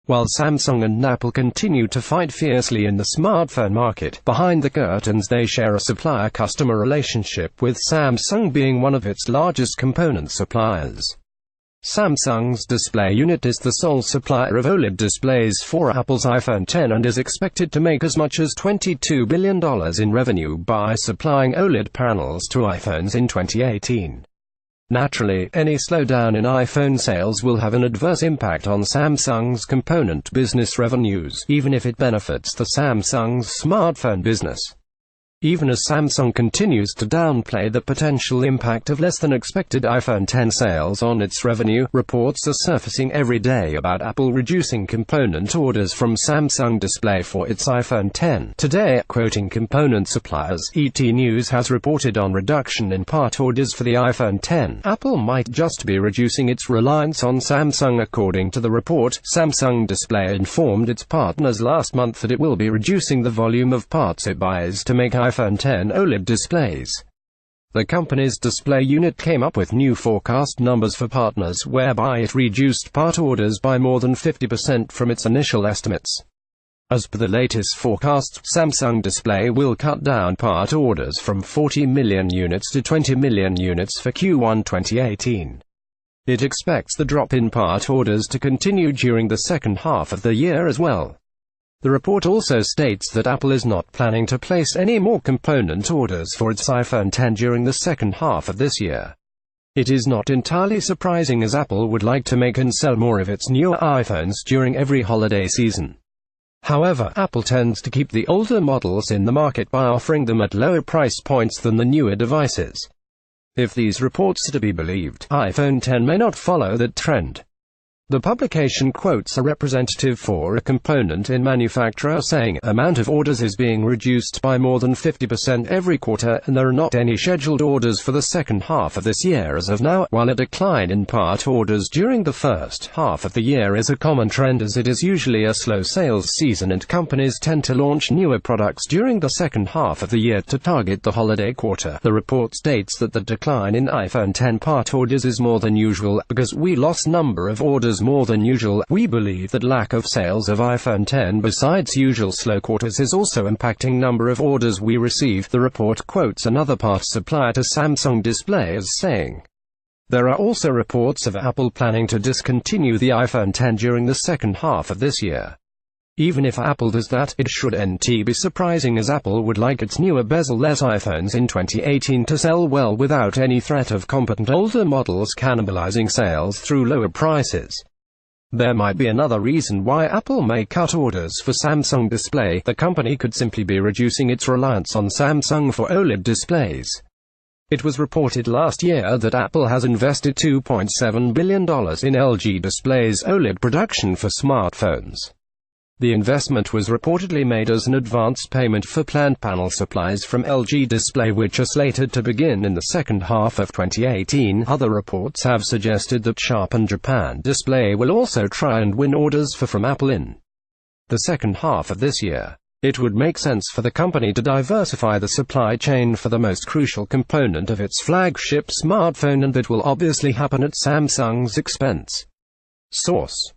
While Samsung and Apple continue to fight fiercely in the smartphone market, behind the curtains they share a supplier-customer relationship, with Samsung being one of its largest component suppliers. Samsung's display unit is the sole supplier of OLED displays for Apple's iPhone X and is expected to make as much as $22 billion in revenue by supplying OLED panels to iPhones in 2018. Naturally, any slowdown in iPhone sales will have an adverse impact on Samsung's component business revenues, even if it benefits the Samsung's smartphone business. Even as Samsung continues to downplay the potential impact of less-than-expected iPhone X sales on its revenue, reports are surfacing every day about Apple reducing component orders from Samsung Display for its iPhone X. Today, quoting component suppliers, ET News has reported on reduction in part orders for the iPhone X. Apple might just be reducing its reliance on Samsung. According to the report, Samsung Display informed its partners last month that it will be reducing the volume of parts it buys to make iPhone X OLED displays. The company's display unit came up with new forecast numbers for partners, whereby it reduced part orders by more than 50% from its initial estimates. As per the latest forecasts, Samsung Display will cut down part orders from 40 million units to 20 million units for Q1 2018. It expects the drop in part orders to continue during the second half of the year as well. The report also states that Apple is not planning to place any more component orders for its iPhone X during the second half of this year. It is not entirely surprising, as Apple would like to make and sell more of its newer iPhones during every holiday season. However, Apple tends to keep the older models in the market by offering them at lower price points than the newer devices. If these reports are to be believed, iPhone X may not follow that trend. The publication quotes a representative for a component in manufacturer saying, "Amount of orders is being reduced by more than 50% every quarter, and there are not any scheduled orders for the second half of this year as of now." While a decline in part orders during the first half of the year is a common trend, as it is usually a slow sales season and companies tend to launch newer products during the second half of the year to target the holiday quarter. The report states that the decline in iPhone X part orders is more than usual, because we lost number of orders more than usual. We believe that lack of sales of iPhone X besides usual slow quarters is also impacting number of orders we receive. The report quotes another parts supplier to Samsung Display as saying, "There are also reports of Apple planning to discontinue the iPhone X during the second half of this year. Even if Apple does that, it shouldn't be surprising, as Apple would like its newer bezel-less iPhones in 2018 to sell well without any threat of competent older models cannibalizing sales through lower prices." There might be another reason why Apple may cut orders for Samsung Display. The company could simply be reducing its reliance on Samsung for OLED displays. It was reported last year that Apple has invested $2.7 billion in LG Display's OLED production for smartphones. The investment was reportedly made as an advance payment for planned panel supplies from LG Display, which are slated to begin in the second half of 2018. Other reports have suggested that Sharp and Japan Display will also try and win orders from Apple in the second half of this year. It would make sense for the company to diversify the supply chain for the most crucial component of its flagship smartphone, and that will obviously happen at Samsung's expense. Source: